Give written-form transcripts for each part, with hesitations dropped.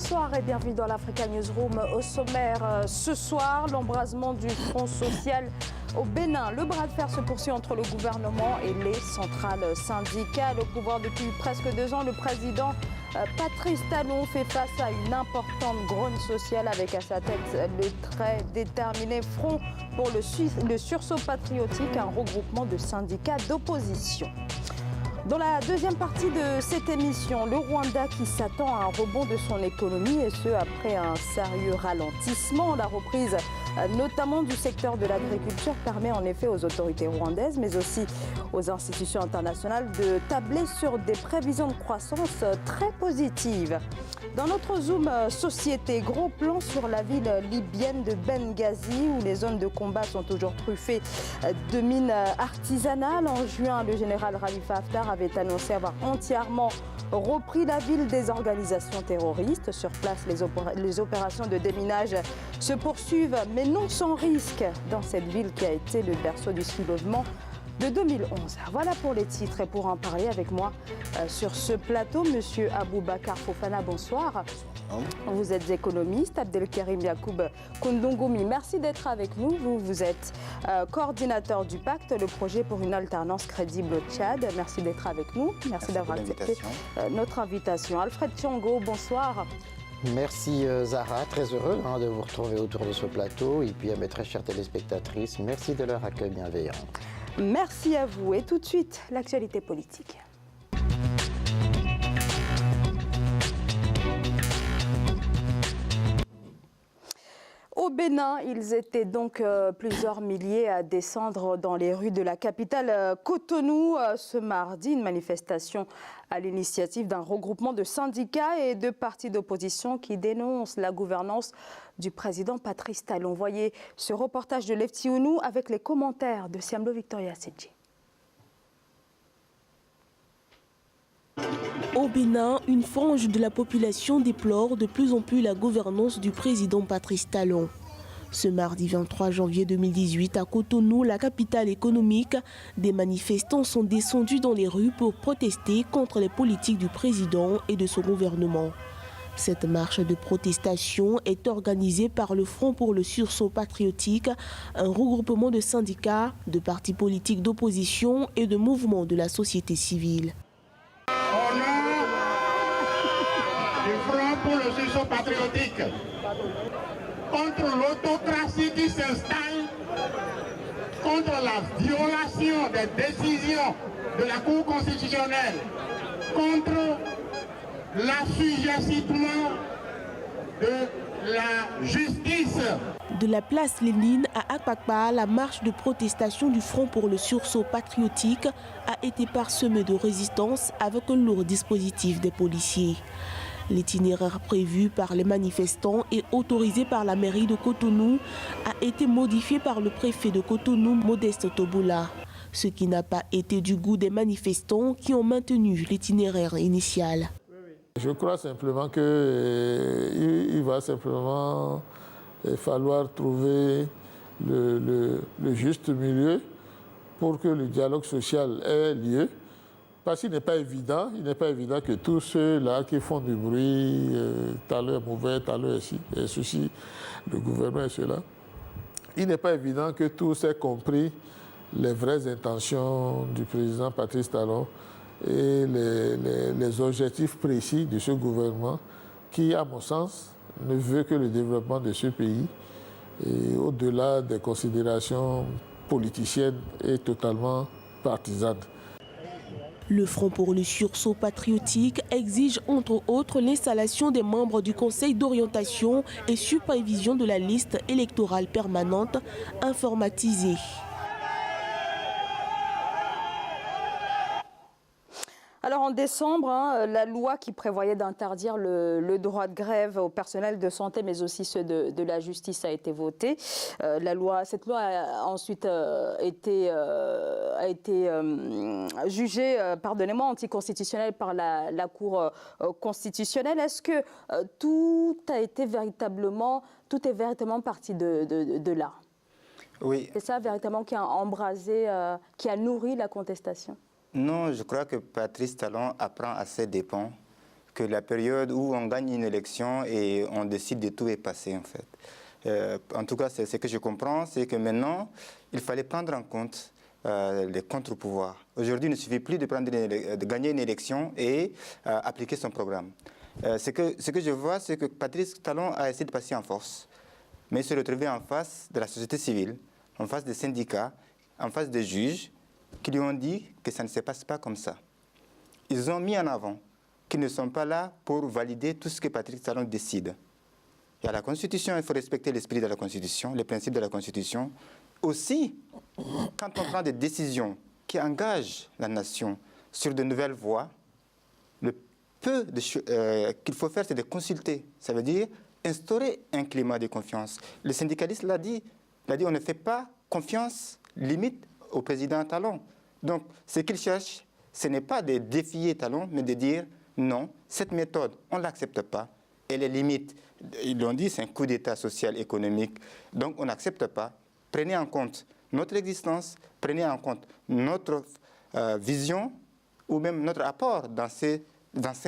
Bonsoir et bienvenue dans l'Africa Newsroom. Au sommaire ce soir, l'embrasement du Front social au Bénin. Le bras de fer se poursuit entre le gouvernement et les centrales syndicales. Au pouvoir depuis presque 2 ans, le président Patrice Talon fait face à une importante grogne sociale avec à sa tête le très déterminé Front pour le sursaut patriotique, un regroupement de syndicats d'opposition. Dans la deuxième partie de cette émission, le Rwanda qui s'attend à un rebond de son économie et ce après un sérieux ralentissement. La reprise notamment du secteur de l'agriculture permet en effet aux autorités rwandaises mais aussi aux institutions internationales de tabler sur des prévisions de croissance très positives. Dans notre Zoom Société, gros plan sur la ville libyenne de Benghazi où les zones de combat sont toujours truffées de mines artisanales. En juin, le général Khalifa Haftar avait annoncé avoir entièrement repris la ville des organisations terroristes. Sur place, les opérations de déminage se poursuivent, mais non sans risque dans cette ville qui a été le berceau du soulèvement de 2011. Voilà pour les titres et pour en parler avec moi sur ce plateau, Monsieur Aboubakar Fofana, bonsoir. Vous êtes économiste, Abdelkarim Yacoub Koundongoumi, merci d'être avec nous. Vous êtes coordinateur du pacte, le projet pour une alternance crédible au Tchad. Merci d'être avec nous, merci d'avoir accepté notre invitation. Alfred Thiong'o, bonsoir. Merci Zahra, très heureux de vous retrouver autour de ce plateau. Et puis à mes très chères téléspectatrices, merci de leur accueil bienveillant. Merci à vous. Et tout de suite, l'actualité politique. Au Bénin, ils étaient donc plusieurs milliers à descendre dans les rues de la capitale Cotonou ce mardi. Une manifestation à l'initiative d'un regroupement de syndicats et de partis d'opposition qui dénoncent la gouvernance du président Patrice Talon. Voyez ce reportage de Lefti Ounou avec les commentaires de Siamlo Victoria Sedji. Au Bénin, une frange de la population déplore de plus en plus la gouvernance du président Patrice Talon. Ce mardi 23 janvier 2018, à Cotonou, la capitale économique, des manifestants sont descendus dans les rues pour protester contre les politiques du président et de son gouvernement. Cette marche de protestation est organisée par le Front pour le sursaut patriotique, un regroupement de syndicats, de partis politiques d'opposition et de mouvements de la société civile. Au nom du Front pour le sursaut patriotique, contre l'autocratie qui s'installe, contre la violation des décisions de la Cour constitutionnelle, contre l'assujettissement de la justice. De la place Lénine à Akpakpa, la marche de protestation du Front pour le sursaut patriotique a été parsemée de résistance avec un lourd dispositif des policiers. L'itinéraire prévu par les manifestants et autorisé par la mairie de Cotonou a été modifié par le préfet de Cotonou, Modeste Toboula, ce qui n'a pas été du goût des manifestants qui ont maintenu l'itinéraire initial. Je crois simplement qu'il va simplement falloir trouver le juste milieu pour que le dialogue social ait lieu. Parce qu'il n'est pas évident que tous ceux-là qui font du bruit, talent mauvais, talent ici, et ceci, le gouvernement et cela, il n'est pas évident que tous aient compris les vraies intentions du président Patrice Talon et les objectifs précis de ce gouvernement qui, à mon sens, ne veut que le développement de ce pays et au-delà des considérations politiciennes et totalement partisanes. Le Front pour le sursaut patriotique exige entre autres l'installation des membres du Conseil d'orientation et supervision de la liste électorale permanente informatisée. Alors en décembre, la loi qui prévoyait d'interdire le droit de grève au personnel de santé, mais aussi ceux de la justice, a été votée. Cette loi a ensuite été jugée, anticonstitutionnelle par la Cour constitutionnelle. Est-ce que tout est véritablement parti de là? Oui. C'est ça véritablement qui a embrasé, qui a nourri la contestation? Non, je crois que Patrice Talon apprend à ses dépens que la période où on gagne une élection et on décide de tout est passé, en fait. En tout cas, c'est ce que je comprends, c'est que maintenant, il fallait prendre en compte les contre-pouvoirs. Aujourd'hui, il ne suffit plus de gagner une élection et appliquer son programme. Ce que je vois, c'est que Patrice Talon a essayé de passer en force, mais se retrouver en face de la société civile, en face des syndicats, en face des juges, qui lui ont dit que ça ne se passe pas comme ça. Ils ont mis en avant qu'ils ne sont pas là pour valider tout ce que Patrice Talon décide. Il y a la Constitution, il faut respecter l'esprit de la Constitution, les principes de la Constitution. Aussi, quand on prend des décisions qui engagent la nation sur de nouvelles voies, le peu qu'il faut faire, c'est de consulter. Ça veut dire instaurer un climat de confiance. Le syndicaliste l'a dit, on ne fait pas confiance, limite, au président Talon. Donc, ce qu'il cherche, ce n'est pas de défier Talon, mais de dire non, cette méthode, on ne l'accepte pas. Elle est limite. Ils l'ont dit, c'est un coup d'État social, économique. Donc, on n'accepte pas. Prenez en compte notre existence, prenez en compte notre vision ou même notre apport dans ces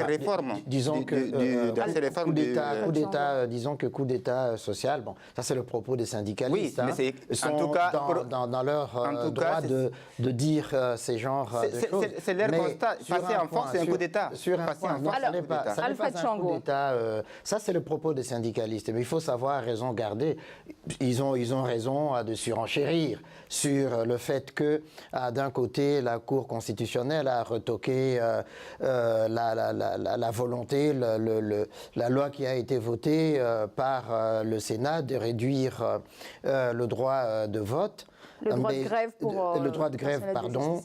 réformes. Disons que coup d'État, disons que coup d'État social, bon, ça c'est le propos des syndicalistes. Oui, mais c'est en tout cas dans leur droit de dire ces genres de choses. C'est leur constat. Passer en force, c'est un coup d'État. Sur un point, ça n'est pas un coup d'État. Ça c'est le propos des syndicalistes. Mais il faut savoir raison garder. Ils ont raison de surenchérir sur le fait que d'un côté la Cour constitutionnelle a retoqué la volonté, la loi qui a été votée par le Sénat de réduire le droit de vote. Le droit de grève pour... le droit de grève, pardon,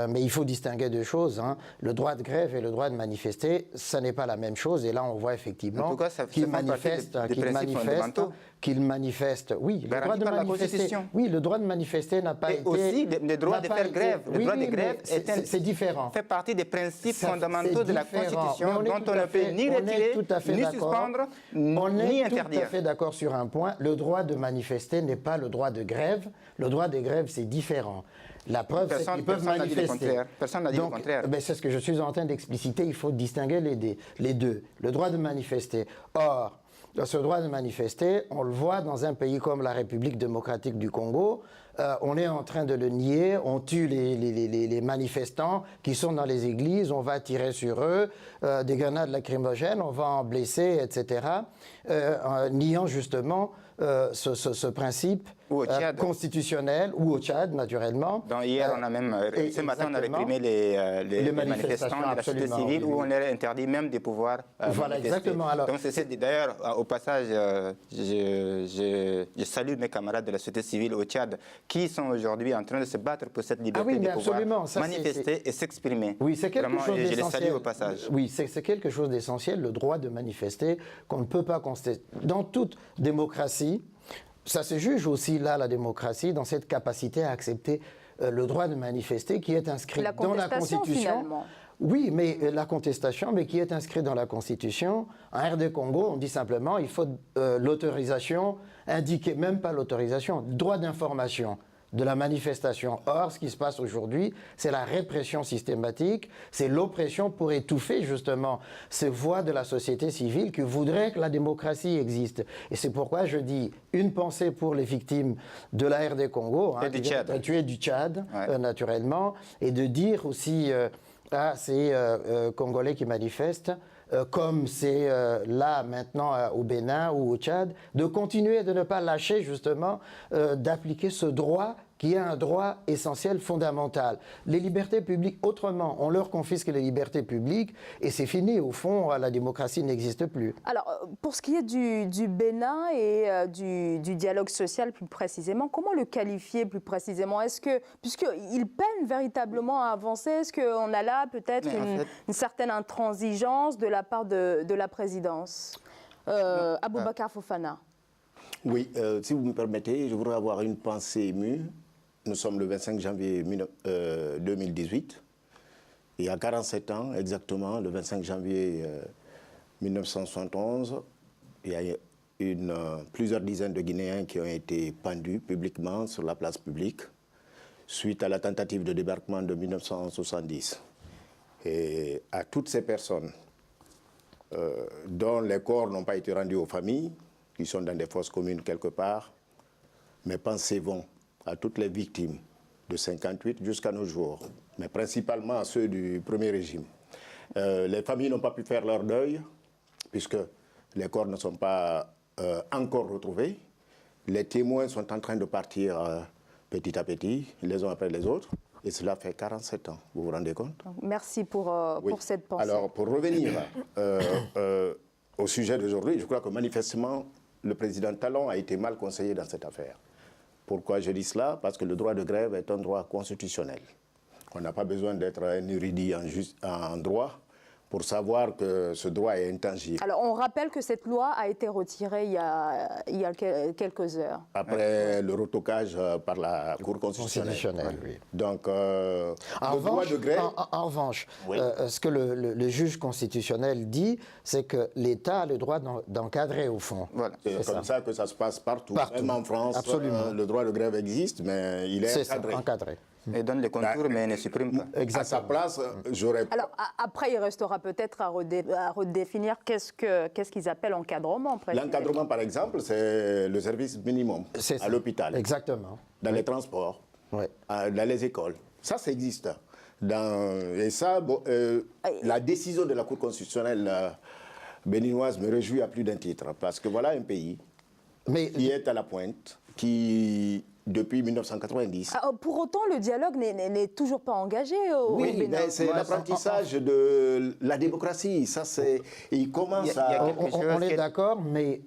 mais il faut distinguer deux choses. Hein. Le droit de grève et le droit de manifester, ça n'est pas la même chose. Et là, on voit effectivement qu'ils manifestent, oui, le droit de manifester. Oui, le droit de manifester n'a pas été... aussi le droit de faire grève. Le droit de grève c'est différent. Fait partie des principes fondamentaux de la Constitution dont on ne peut ni retirer, ni suspendre, ni interdire. On est tout à fait d'accord sur un point. Le droit de manifester n'est pas le droit de grève. Le droit de grève, c'est différent. La preuve, c'est qu'ils peuvent manifester. Personne n'a dit le contraire. C'est ce que je suis en train d'expliciter. Il faut distinguer les deux. Le droit de manifester. Or, ce droit de manifester, on le voit dans un pays comme la République démocratique du Congo. On est en train de le nier, on tue les manifestants qui sont dans les églises, on va tirer sur eux, des grenades lacrymogènes, on va en blesser, etc. Niant justement ce principe constitutionnel, ou au Tchad, naturellement. Hier, on a même, ce matin, on a réprimé les manifestants de la société civile, où on leur interdit même de pouvoir voilà, manifester. Exactement. Alors, donc, d'ailleurs, au passage, je salue mes camarades de la société civile au Tchad, qui sont aujourd'hui en train de se battre pour cette liberté de pouvoir manifester et s'exprimer. Oui, c'est quelque chose d'essentiel. Je les salue au passage. Oui, c'est quelque chose d'essentiel, le droit de manifester, qu'on ne peut pas contester. Dans toute démocratie, ça se juge aussi là, la démocratie, dans cette capacité à accepter le droit de manifester qui est inscrit dans la Constitution. Finalement. Oui, mais la contestation, mais qui est inscrite dans la Constitution. En RD Congo, on dit simplement il faut l'autorisation, indiquer même pas l'autorisation, droit d'information de la manifestation. Or, ce qui se passe aujourd'hui, c'est la répression systématique, c'est l'oppression pour étouffer justement ces voix de la société civile qui voudraient que la démocratie existe. Et c'est pourquoi je dis une pensée pour les victimes de la RD Congo, tuées du Tchad, naturellement, et de dire aussi à ces Congolais qui manifestent, comme c'est là maintenant au Bénin ou au Tchad, de continuer de ne pas lâcher justement d'appliquer ce droit qui est un droit essentiel, fondamental. Les libertés publiques, autrement, on leur confisque les libertés publiques et c'est fini. Au fond, la démocratie n'existe plus. Alors, pour ce qui est du Bénin et du dialogue social plus précisément, comment le qualifier plus précisément? Est-ce que, puisqu'il peine véritablement à avancer, est-ce qu'on a là peut-être une certaine intransigeance de la part de la présidence? Aboubacar Fofana. Oui, si vous me permettez, je voudrais avoir une pensée émue. Nous sommes le 25 janvier 2018. Il y a 47 ans, exactement, le 25 janvier 1971, il y a plusieurs dizaines de Guinéens qui ont été pendus publiquement sur la place publique suite à la tentative de débarquement de 1970. Et à toutes ces personnes dont les corps n'ont pas été rendus aux familles, qui sont dans des fosses communes quelque part. Mais pensez-vous à toutes les victimes de 58 jusqu'à nos jours, mais principalement à ceux du premier régime. Les familles n'ont pas pu faire leur deuil, puisque les corps ne sont pas encore retrouvés. Les témoins sont en train de partir petit à petit, les uns après les autres. Et cela fait 47 ans, vous vous rendez compte? Merci pour cette pensée. Alors, pour revenir au sujet d'aujourd'hui, je crois que manifestement, le président Talon a été mal conseillé dans cette affaire. Pourquoi je dis cela? Parce que le droit de grève est un droit constitutionnel. On n'a pas besoin d'être un érudit en droit pour savoir que ce droit est intangible. Alors, on rappelle que cette loi a été retirée il y a quelques heures. Après le retocage par la Cour constitutionnelle. Oui. Donc, le droit de grève... En revanche, oui. Ce que le juge constitutionnel dit, c'est que l'État a le droit d'encadrer au fond. Voilà. C'est comme ça que ça se passe partout. Même en France, le droit de grève existe, mais il est encadré. Encadré. Et donne les contours, mais ne supprime pas. Exactement. À sa place, j'aurais... Alors, après, il restera peut-être à redéfinir qu'est-ce qu'ils appellent encadrement. L'encadrement, par exemple, c'est le service minimum à l'hôpital. Exactement. Dans les transports, oui. Dans les écoles. Ça existe. Et ça, la décision de la Cour constitutionnelle béninoise me réjouit à plus d'un titre. Parce que voilà un pays qui est à la pointe, qui... depuis 1990. Pour autant, le dialogue n'est toujours pas engagé au Bénin. Mais c'est l'apprentissage de la démocratie. Ça, il commence à... On est d'accord, mais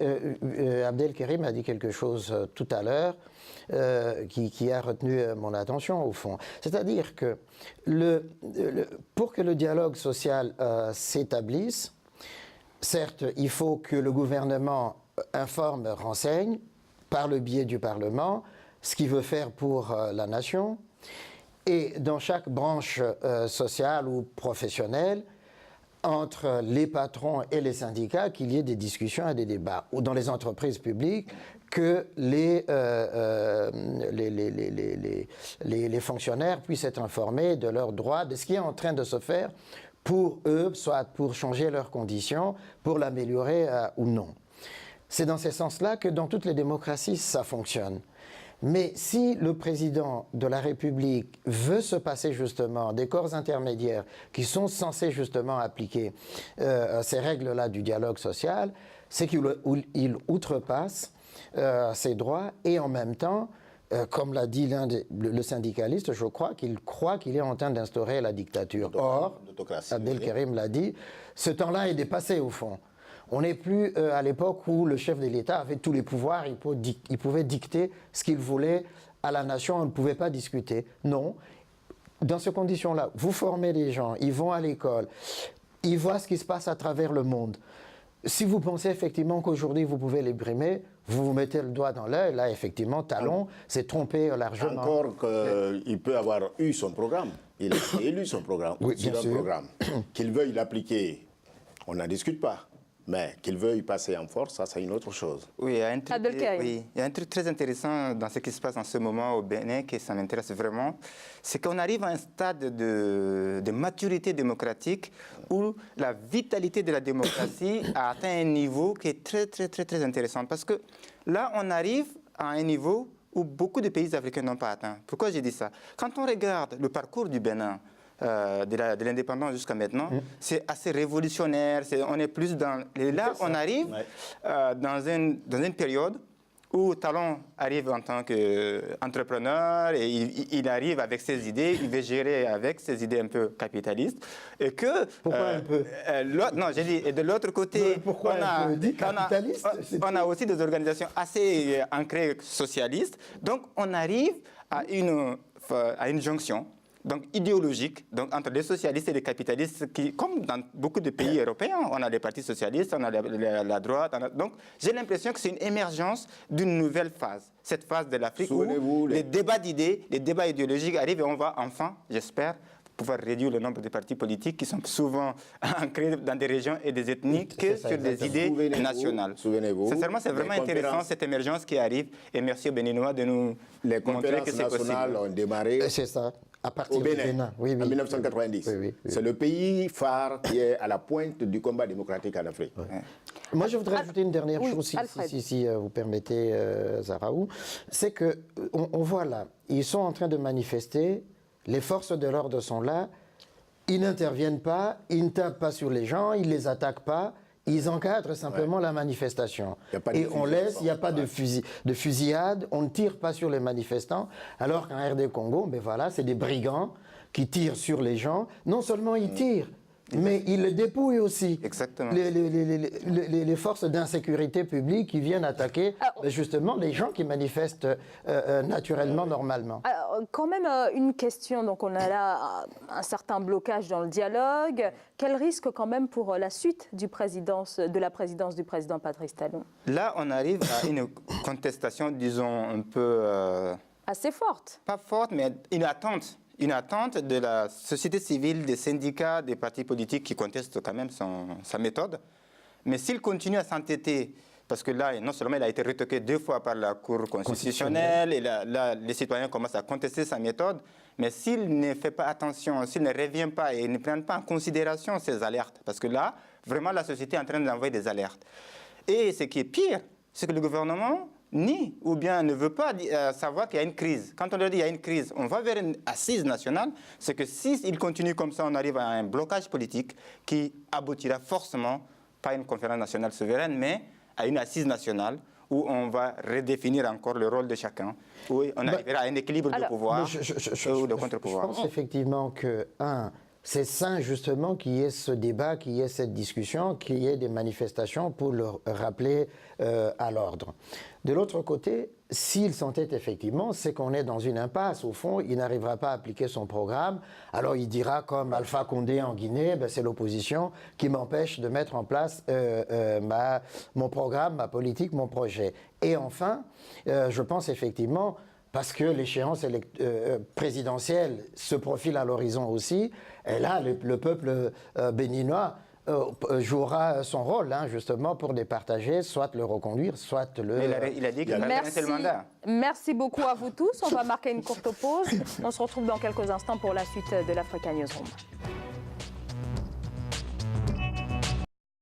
Abdelkerim a dit quelque chose tout à l'heure qui a retenu mon attention, au fond. C'est-à-dire que pour que le dialogue social s'établisse, certes, il faut que le gouvernement informe, renseigne, par le biais du Parlement, ce qu'il veut faire pour la nation, et dans chaque branche sociale ou professionnelle, entre les patrons et les syndicats, qu'il y ait des discussions et des débats, ou dans les entreprises publiques, que les fonctionnaires puissent être informés de leurs droits, de ce qui est en train de se faire pour eux, soit pour changer leurs conditions, pour l'améliorer ou non. C'est dans ce sens-là que dans toutes les démocraties, ça fonctionne. Mais si le président de la République veut se passer justement des corps intermédiaires qui sont censés justement appliquer ces règles-là du dialogue social, c'est qu'il outrepasse ses droits et en même temps, comme l'a dit le syndicaliste, je crois qu'il est en train d'instaurer la dictature. Or, Abdelkerim l'a dit, ce temps-là est dépassé au fond. On n'est plus à l'époque où le chef de l'État avait tous les pouvoirs, il pouvait dicter ce qu'il voulait à la nation, on ne pouvait pas discuter. Non, dans ces conditions-là, vous formez les gens, ils vont à l'école, ils voient ce qui se passe à travers le monde. Si vous pensez effectivement qu'aujourd'hui vous pouvez les brimer, vous vous mettez le doigt dans l'œil, là effectivement, Talon s'est trompé largement. Encore qu'il peut avoir eu son programme, il a élu son programme, oui, bien sûr. Programme. Qu'il veuille l'appliquer, on n'en discute pas. Mais qu'il veuille passer en force, ça c'est une autre chose. Oui, il y a un truc très intéressant dans ce qui se passe en ce moment au Bénin, que ça m'intéresse vraiment, c'est qu'on arrive à un stade de maturité démocratique où la vitalité de la démocratie a atteint un niveau qui est très intéressant. Parce que là, on arrive à un niveau où beaucoup de pays africains n'ont pas atteint. Pourquoi j'ai dit ça? Quand on regarde le parcours du Bénin, de l'indépendance jusqu'à maintenant, c'est assez révolutionnaire, on est plus dans... Et là, on arrive dans une période où Talon arrive en tant qu'entrepreneur et il arrive avec ses idées, il veut gérer avec ses idées un peu capitalistes. Et que... Pourquoi un peu non, j'ai dit, et de l'autre côté, on a aussi des organisations assez ancrées socialistes. Donc, on arrive à une jonction donc idéologique, donc entre les socialistes et les capitalistes, qui, comme dans beaucoup de pays européens, on a les partis socialistes, on a la droite. Donc j'ai l'impression que c'est une émergence d'une nouvelle phase. Cette phase de l'Afrique où les débats d'idées, les débats idéologiques arrivent et on va enfin, j'espère, pouvoir réduire le nombre de partis politiques qui sont souvent ancrés dans des régions et des ethnies que sur des idées nationales. Souvenez-vous. Sincèrement, c'est vraiment intéressant cette émergence qui arrive et merci aux Béninois de nous les montrer que c'est possible. Les conférences nationales ont démarré. C'est ça. À partir au du Bénin, Bénin, oui, en 1990. Oui. C'est le pays phare qui est à la pointe du combat démocratique en Afrique. Moi, je voudrais ajouter une dernière oui, chose, Alfred. si vous permettez, Zaraou. C'est qu'on voit là, ils sont en train de manifester, les forces de l'ordre sont là, ils n'interviennent pas, ils ne tapent pas sur les gens, ils ne les attaquent pas, ils encadrent simplement la manifestation. Et on laisse, il n'y a pas de fusillade, on ne tire pas sur les manifestants, alors qu'en RD Congo, ben voilà, c'est des brigands qui tirent sur les gens. Non seulement ils tirent, mais ils le dépouillent aussi. Exactement. Les forces d'insécurité publique qui viennent attaquer justement les gens qui manifestent naturellement, normalement. Alors, quand même une question, donc on a là un certain blocage dans le dialogue. Quel risque quand même pour la suite de la présidence du président Patrice Talon? Là, on arrive à une contestation, disons, un peu... Assez forte. Pas forte, mais une attente. Une attente de la société civile, des syndicats, des partis politiques qui contestent quand même sa méthode. Mais s'il continue à s'entêter, parce que là, non seulement il a été retoqué 2 fois par la Cour constitutionnelle, et là, les citoyens commencent à contester sa méthode, mais s'il ne fait pas attention, s'il ne revient pas et ne prend pas en considération ces alertes, parce que là, vraiment, la société est en train d'envoyer des alertes. Et ce qui est pire, c'est que le gouvernement nie ou bien ne veut pas savoir qu'il y a une crise. Quand on leur dit qu'il y a une crise, on va vers une assise nationale, c'est que s'il continue comme ça, on arrive à un blocage politique qui aboutira forcément, pas à une conférence nationale souveraine, mais à une assise nationale où on va redéfinir encore le rôle de chacun, où on arrivera à un équilibre de pouvoir ou de contre-pouvoir. Je pense effectivement que, c'est sain justement qu'il y ait ce débat, qu'il y ait cette discussion, qu'il y ait des manifestations pour le rappeler à l'ordre. De l'autre côté, s'il s'entête effectivement, c'est qu'on est dans une impasse. Au fond, il n'arrivera pas à appliquer son programme. Alors il dira, comme Alpha Condé en Guinée, ben, c'est l'opposition qui m'empêche de mettre en place mon programme, ma politique, mon projet. Et enfin, je pense effectivement, parce que l'échéance présidentielle se profile à l'horizon aussi, et là, le peuple béninois jouera son rôle, justement, pour départager, soit le reconduire, soit le... Il a dit qu'il va arrêter le mandat. Merci beaucoup à vous tous. On va marquer une courte pause. On se retrouve dans quelques instants pour la suite de l'Africa Newsroom.